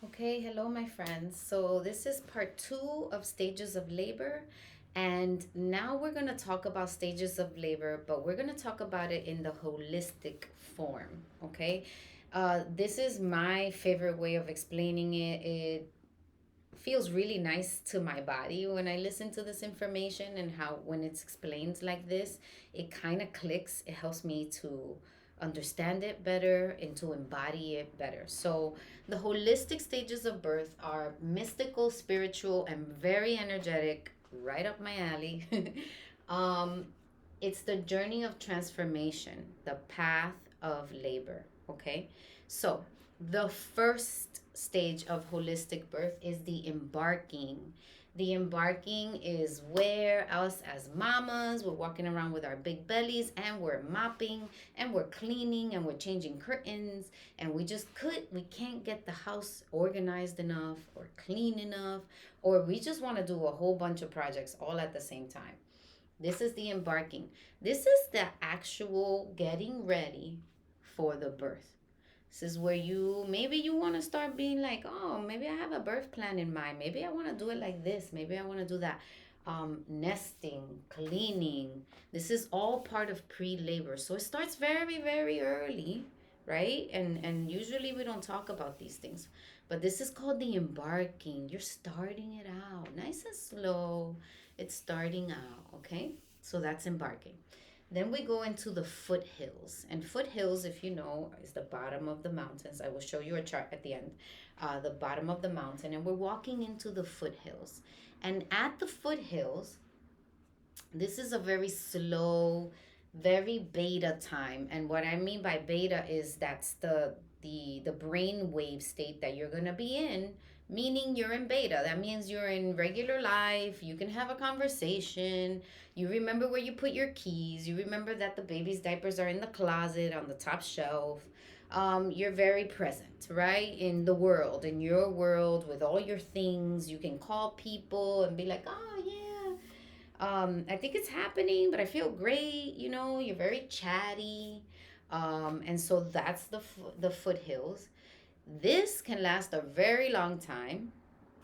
Okay, hello, my friends. So, this is part two of stages of labor. And now we're going to talk about stages of labor, but we're going to talk about it in the holistic form. Okay. This is my favorite way of explaining it. It feels really nice to my body when I listen to this information, and how, when it's explained like this, it kind of clicks. It helps me to understand it better and to embody it better. So, the holistic stages of birth are mystical, spiritual, and very energetic, right up my alley. um, it's the journey of transformation, the path of labor. Okay, so the first stage of holistic birth is the embarking. The embarking is where us as mamas, we're walking around with our big bellies and we're mopping and we're cleaning and we're changing curtains, and we can't get the house organized enough or clean enough, or we just want to do a whole bunch of projects all at the same time. This is the embarking. This is the actual getting ready for the birth. This is where you want to start being like, oh, maybe I have a birth plan in mind. Maybe I want to do it like this. Maybe I want to do that. Nesting, cleaning. This is all part of pre-labor. So it starts very, very early, right? And usually we don't talk about these things. But this is called the embarking. You're starting it out nice and slow. It's starting out, okay? So that's embarking. Then we go into the foothills. And foothills, if you know, is the bottom of the mountains. I will show you a chart at the end. The bottom of the mountain. And we're walking into the foothills. And at the foothills, this is a very slow, very beta time. And what I mean by beta is that's the brain wave state that you're gonna be in, meaning you're in beta. That means you're in regular life, you can have a conversation, you remember where you put your keys, you remember that the baby's diapers are in the closet on the top shelf. You're very present, right? In the world, in your world, with all your things. You can call people and be like, oh yeah, I think it's happening, but I feel great. You're very chatty. And so that's the foothills. This can last a very long time.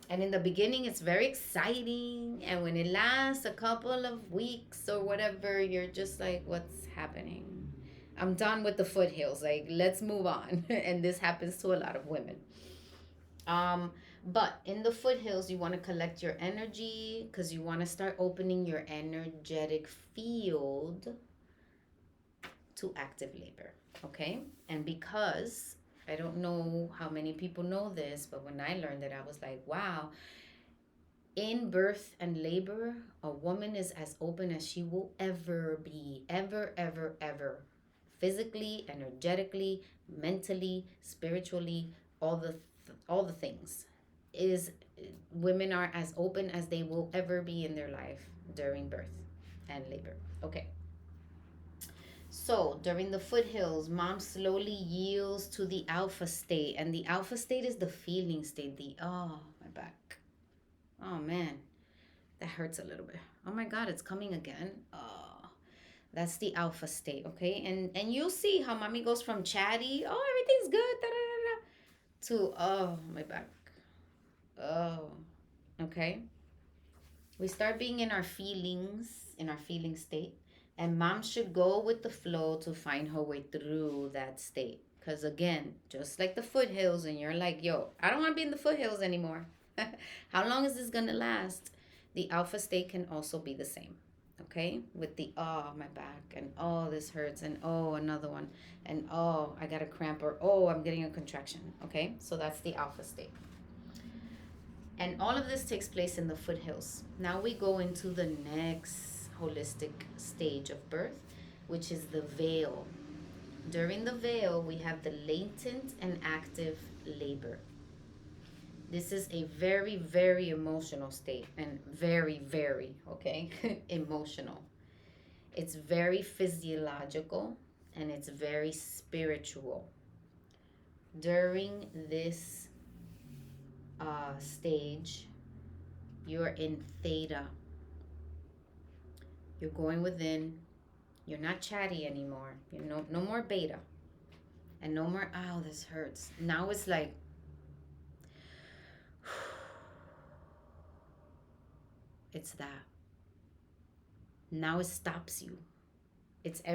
And in the beginning, it's very exciting. And when it lasts a couple of weeks or whatever, you're just like, what's happening? I'm done with the foothills. Like, let's move on. And this happens to a lot of women. Um, but in the foothills, you want to collect your energy because you want to start opening your energetic field to active labor. Okay. And because I don't know how many people know this, but when I learned it, I was like, wow, in birth and labor, a woman is as open as she will ever be, ever, ever, ever. Physically, energetically, mentally, spiritually, all the things is women are as open as they will ever be in their life during birth and labor. Okay. So during the foothills, mom slowly yields to the alpha state, and the alpha state is the feeling state. My back. Oh man, that hurts a little bit. Oh my god, it's coming again. Oh, that's the alpha state, okay? And you'll see how mommy goes from chatty, oh everything's good, da, da, da, da, to my back. Oh, okay. We start being in our feeling state, and mom should go with the flow to find her way through that state. Because again, just like the foothills, and you're like, yo, I don't want to be in the foothills anymore. How long is this going to last? The alpha state can also be the same. Okay, with the oh my back, and oh this hurts, and oh another one, and oh I got a cramp, or oh I'm getting a contraction. Okay, so that's the alpha state. And all of this takes place in the foothills. Now we go into the next holistic stage of birth, which is the veil. During the veil, we have the latent and active labor. This is a very, very emotional state, and very, very, okay, emotional. It's very physiological and it's very spiritual. During this stage, you're in theta. You're going within. You're not chatty anymore. No more beta. And no more, oh, this hurts. Now it's like, It's that. Now it stops you.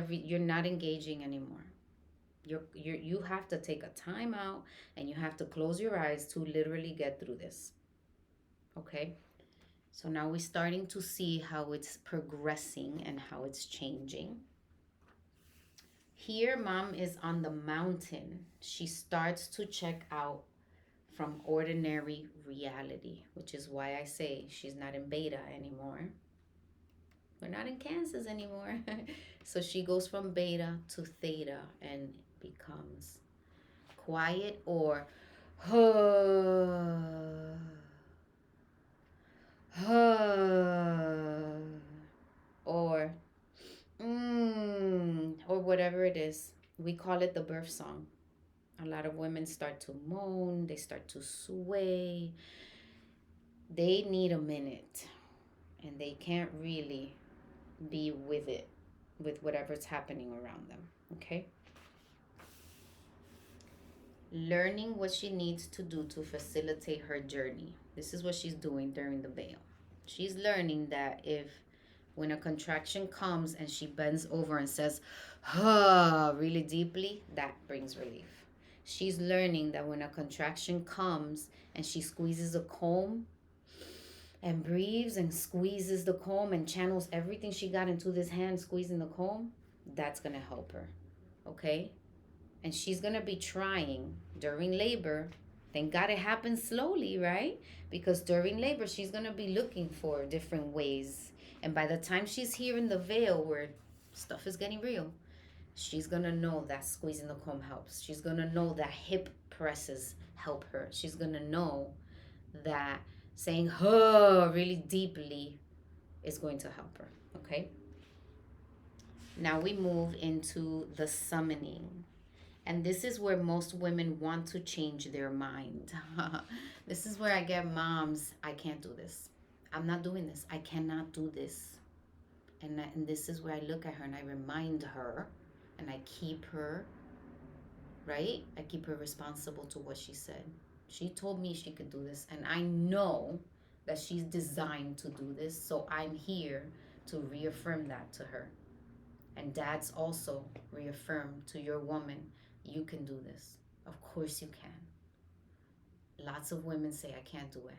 You're not engaging anymore. You have to take a time out and you have to close your eyes to literally get through this. Okay? So now we're starting to see how it's progressing and how it's changing. Here, mom is on the mountain. She starts to check out from ordinary reality, which is why I say she's not in beta anymore. We're not in Kansas anymore. So she goes from beta to theta and becomes quiet or or or whatever it is. We call it the birth song. A lot of women start to moan, they start to sway. They need a minute and they can't really be with it, with whatever's happening around them. Okay? Learning what she needs to do to facilitate her journey. This is what she's doing during the veil. She's learning that if when a contraction comes and she bends over and says, really deeply, that brings relief. She's learning that when a contraction comes and she squeezes a comb and breathes and squeezes the comb and channels everything she got into this hand squeezing the comb, that's going to help her. Okay? And she's going to be trying during labor. Thank God it happens slowly, right? Because during labor, she's going to be looking for different ways. And by the time she's here in the veil where stuff is getting real, she's going to know that squeezing the comb helps. She's going to know that hip presses help her. She's going to know that saying really deeply is going to help her. Okay? Now we move into the summoning. And this is where most women want to change their mind. This is where I get moms, I can't do this. I'm not doing this. I cannot do this. And this is where I look at her and I remind her and I keep her, right? I keep her responsible to what she said. She told me she could do this. And I know that she's designed to do this. So I'm here to reaffirm that to her. And dads also reaffirm to your woman, you can do this. Of course you can. Lots of women say, I can't do it.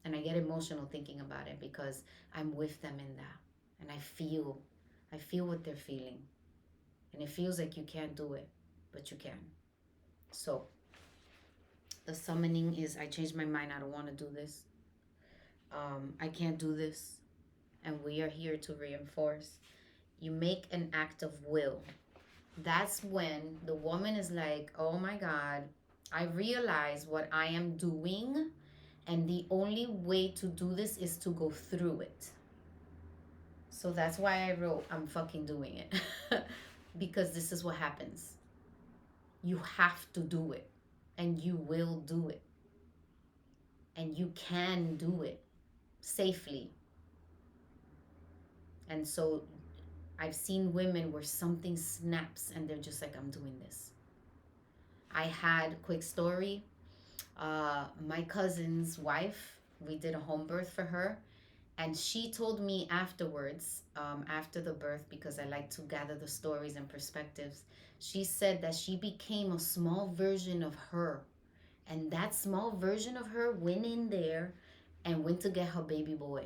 And I get emotional thinking about it because I'm with them in that. And I feel what they're feeling. And it feels like you can't do it, but you can. So the summoning is, I changed my mind. I don't want to do this. I can't do this. And we are here to reinforce. You make an act of will. That's when the woman is like, oh my God, I realize what I am doing. And the only way to do this is to go through it. So that's why I wrote, I'm fucking doing it. Because this is what happens. You have to do it. And you will do it. And you can do it safely. And so I've seen women where something snaps and they're just like, I'm doing this. I had, quick story, my cousin's wife, we did a home birth for her. And she told me afterwards, after the birth, because I like to gather the stories and perspectives, she said that she became a small version of her. And that small version of her went in there and went to get her baby boy.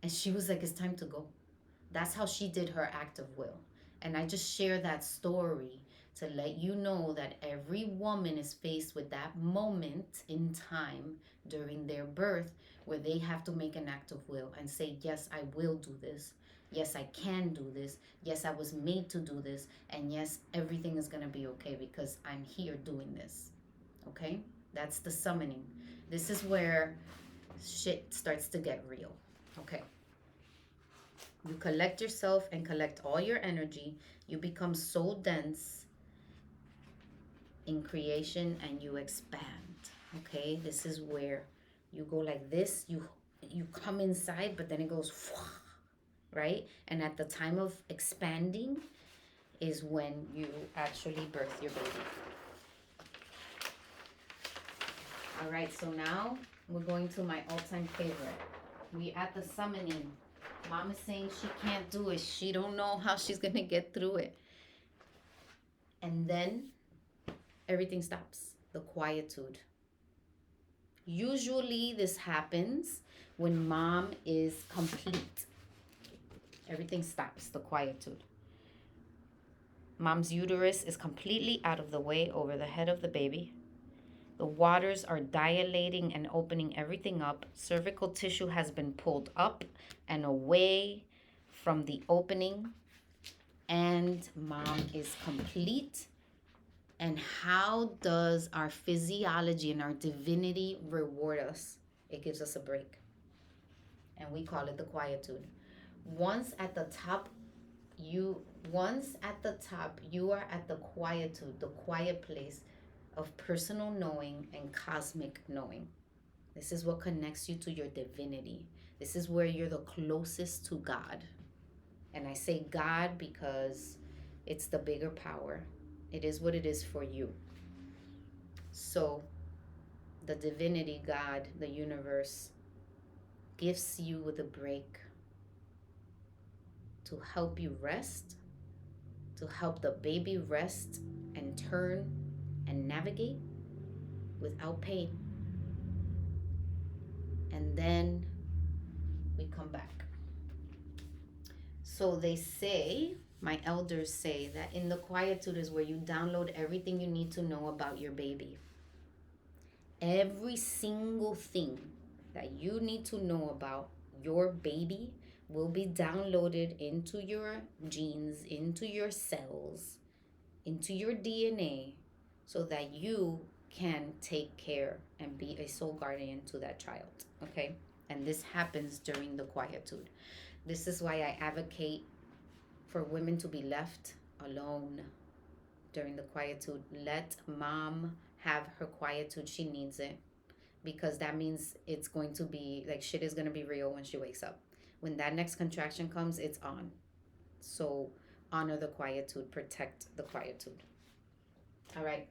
And she was like, it's time to go. That's how she did her act of will. And I just share that story to let you know that every woman is faced with that moment in time during their birth where they have to make an act of will and say, yes, I will do this. Yes, I can do this. Yes, I was made to do this. And yes, everything is going to be okay because I'm here doing this. Okay? That's the summoning. This is where shit starts to get real. Okay? You collect yourself and collect all your energy. You become so dense in creation and you expand. Okay? This is where you go like this. You come inside, but then it goes, right? And at the time of expanding is when you actually birth your baby. All right, so now we're going to my all-time favorite. We at the summoning. Mom is saying she can't do it. She don't know how she's gonna get through it. And then everything stops. The quietude. Usually this happens when mom is complete. Everything stops. The quietude. Mom's uterus is completely out of the way over the head of the baby. The waters are dilating and opening everything up. Cervical tissue has been pulled up and away from the opening. And mom is complete. And how does our physiology and our divinity reward us? It gives us a break. And we call it the quietude. Once at the top, you are at the quietude, the quiet place of personal knowing and cosmic knowing. This is what connects you to your divinity. This is where you're the closest to God. And I say God because it's the bigger power. It is what it is for you. So the divinity, God, the universe, gifts you with a break to help you rest, to help the baby rest and turn and navigate without pain. And then we come back. So they say, my elders say, that in the quietude is where you download everything you need to know about your baby. Every single thing that you need to know about your baby will be downloaded into your genes, into your cells, into your DNA, so that you can take care and be a soul guardian to that child. Okay? And this happens during the quietude. This is why I advocate for women to be left alone during the quietude. Let mom have her quietude. She needs it, because that means it's going to be like shit is going to be real when she wakes up. When that next contraction comes, it's on. So honor the quietude, protect the quietude. All right.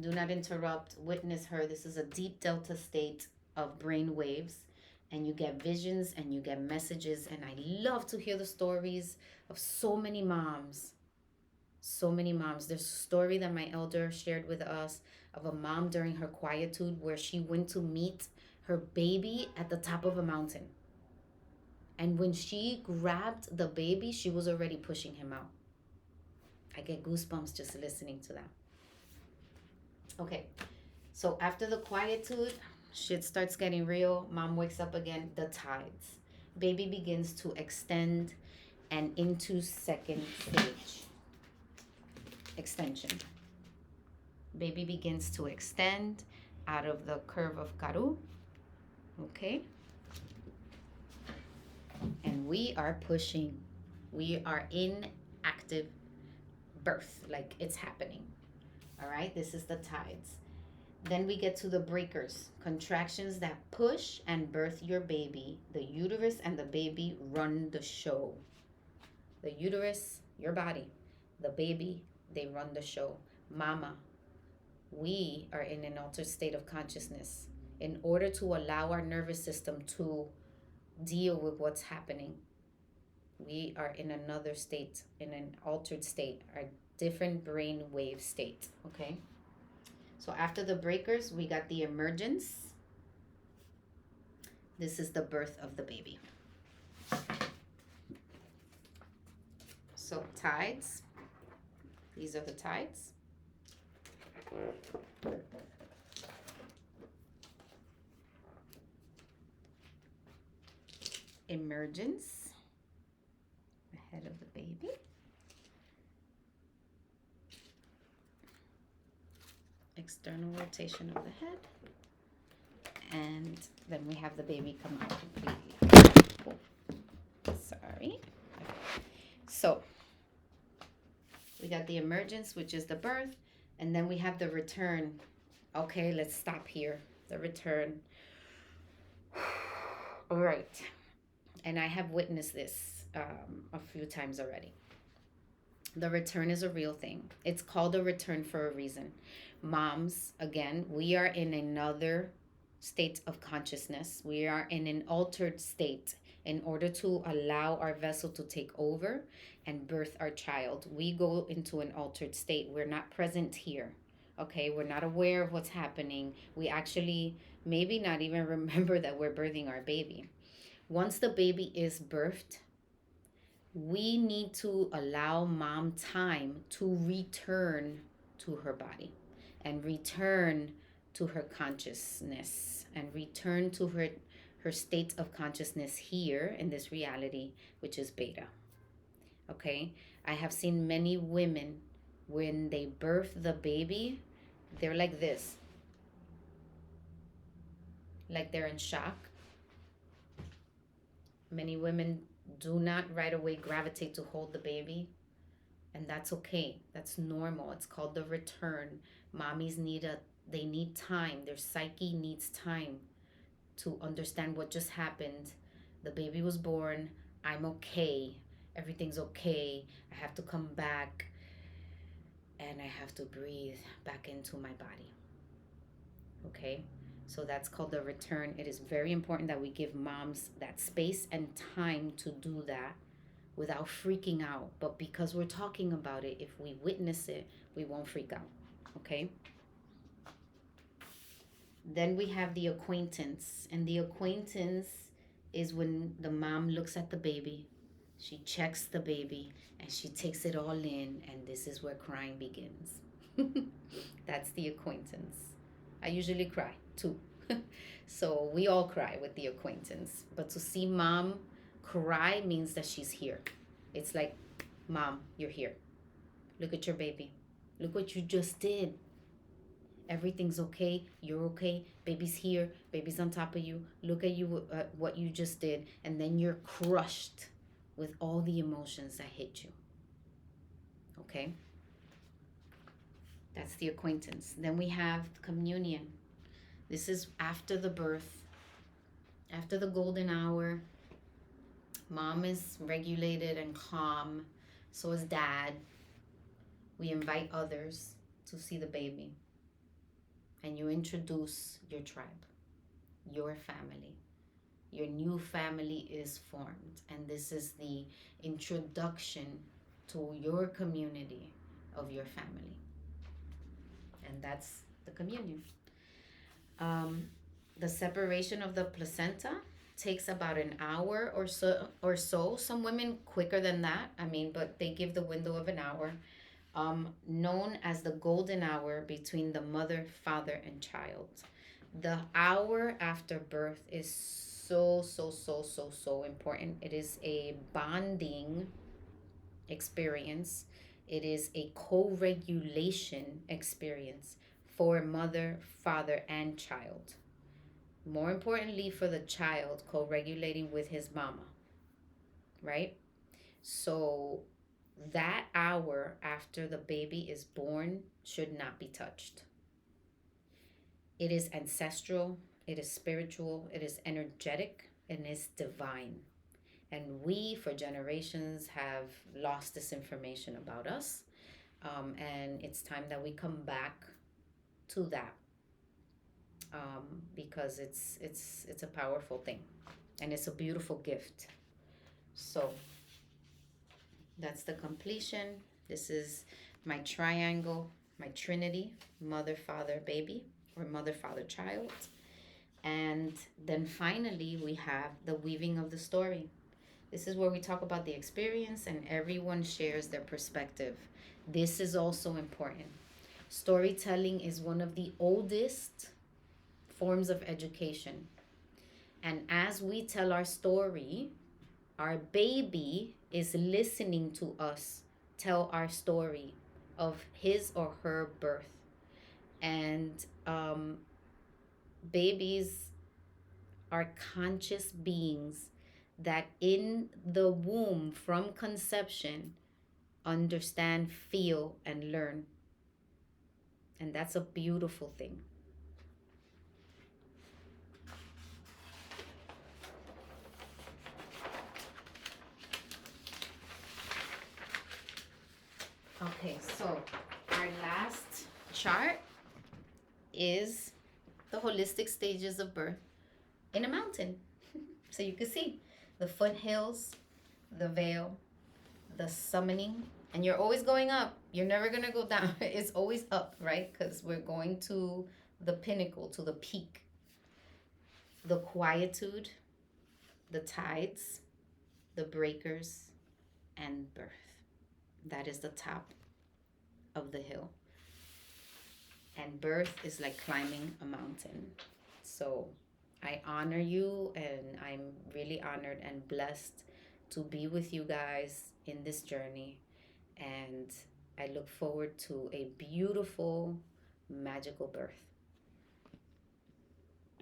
Do not interrupt. Witness her. This is a deep delta state of brain waves. And you get visions and you get messages. And I love to hear the stories of so many moms. So many moms. There's a story that my elder shared with us of a mom during her quietude where she went to meet her baby at the top of a mountain. And when she grabbed the baby, she was already pushing him out. I get goosebumps just listening to that. Okay, so after the quietude, shit starts getting real. Mom wakes up again, the tides. Baby begins to extend and into second stage. Extension. Baby begins to extend out of the curve of Karu. Okay. And we are pushing. We are in active birth, like it's happening. All right, this is the tides. Then we get to the breakers, contractions that push and birth your baby. The uterus and the baby run the show. The uterus, your body. The baby, they run the show. Mama, we are in an altered state of consciousness in order to allow our nervous system to deal with what's happening. We are in another state, in an altered state, a different brain wave state. Okay. So after the breakers, we got the emergence. This is the birth of the baby. So tides. These are the tides. Emergence. The head of the baby. External rotation of the head. And then we have the baby come out completely. Oh, sorry. So we got the emergence, which is the birth, and then we have the return. Okay, let's stop here. The return. All right. And I have witnessed this a few times already. The return is a real thing. It's called a return for a reason. Moms, again, we are in another state of consciousness. We are in an altered state in order to allow our vessel to take over and birth our child. We go into an altered state. We're not present here. Okay, we're not aware of what's happening. We actually maybe not even remember that we're birthing our baby. Once the baby is birthed, we need to allow mom time to return to her body and return to her consciousness and return to her state of consciousness here in this reality, which is beta. Okay, I have seen many women when they birth the baby, they're like this, like they're in shock. Many women do not right away gravitate to hold the baby, and that's okay. That's normal. It's called the return. Mommies they need time. Their psyche needs time to understand what just happened. The baby was born. I'm okay. Everything's okay. I have to come back and I have to breathe back into my body. Okay? So that's called the return. It is very important that we give moms that space and time to do that without freaking out. But because we're talking about it, if we witness it, we won't freak out. Okay? Then we have the acquaintance. And the acquaintance is when the mom looks at the baby, she checks the baby, and she takes it all in. And this is where crying begins. That's the acquaintance. I usually cry too. So we all cry with the acquaintance. But to see mom cry means that she's here. It's like, mom, you're here. Look at your baby. Look what you just did. Everything's okay. You're okay. Baby's here. Baby's on top of you. Look at you, what you just did. And then you're crushed with all the emotions that hit you. Okay? That's the acquaintance. Then we have communion. This is after the birth, after the golden hour. Mom is regulated and calm. So is dad. We invite others to see the baby. And you introduce your tribe, your family. Your new family is formed. And this is the introduction to your community of your family. And that's the communion. The separation of the placenta takes about an hour or so. Some women quicker than that. But they give the window of an hour. Known as the golden hour between the mother, father, and child. The hour after birth is so important. It is a bonding experience. It is a co-regulation experience for mother, father, and child. More importantly, for the child, co-regulating with his mama, right? So that hour after the baby is born should not be touched. It is ancestral, it is spiritual, it is energetic, and it's divine. And we, for generations, have lost this information about us. And it's time that we come back to that. Because it's a powerful thing. And it's a beautiful gift. So that's the completion. This is my triangle, my trinity, mother, father, baby, or mother, father, child. And then finally, we have the weaving of the story. This is where we talk about the experience and everyone shares their perspective. This is also important. Storytelling is one of the oldest forms of education. And as we tell our story, our baby is listening to us tell our story of his or her birth. And babies are conscious beings that in the womb from conception understand, feel, and learn. And that's a beautiful thing. Okay, so our last chart is the holistic stages of birth in a mountain. So you can see the foothills, the veil, the summoning, and you're always going up. You're never going to go down. It's always up, right? Because we're going to the pinnacle, to the peak. The quietude, the tides, the breakers, and birth. That is the top of the hill. And birth is like climbing a mountain. So I honor you, and I'm really honored and blessed to be with you guys in this journey. And I look forward to a beautiful, magical birth.